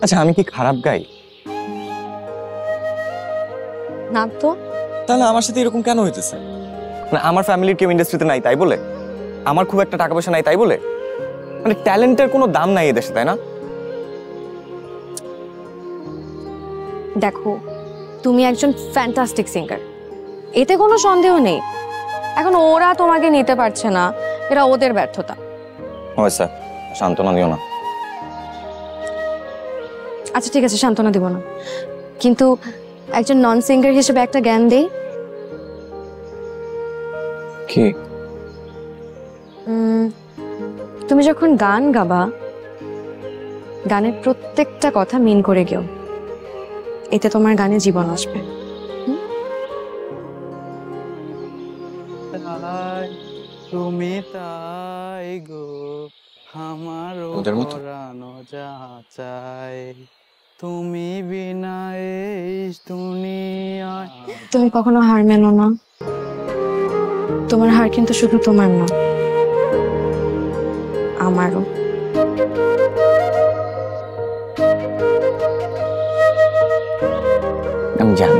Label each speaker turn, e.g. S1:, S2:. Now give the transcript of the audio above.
S1: আচ্ছা আমি কি খারাপ গাই?
S2: না তো।
S1: তাহলে আমার সাথে এরকম কেন হইতেছে? মানে আমার ফ্যামিলির কেউ ইন্ডাস্ট্রিতে নাই তাই বলে? আমার খুব একটা টাকা পয়সা নাই তাই বলে? মানে ট্যালেন্টের কোনো দাম নাই এদেশে, তাই না?
S2: দেখো, তুমি একজন ফ্যান্টাস্টিক সিঙ্গার, এতে কোনো সন্দেহ নেই। এখন ওরা তোমাকে নিতে পারছে না, এটা ওদের ব্যর্থতা।
S1: হয়েছে, সান্ত্বনা দিও না।
S2: আচ্ছা ঠিক আছে, সান্ত্বনা দিব না, কিন্তু একজন নন সিঙ্গার হিসেবে একটা জ্ঞান দেই।
S1: কি?
S2: তুমি যখন গান গাবা, গানের প্রত্যেকটা কথা মিন করে গেও, এতে তোমার গানে জীবন আসবে।
S3: তুমি তাই গো আমারও
S1: ওদের মতো?
S3: পরানো যা চাই, তুমি বিনা এই দুনিয়ায়।
S2: তুমি কখনো হার মেনো না, তোমার হার কিন্তু শুধু তোমার না, আমারও।
S1: আমি জানি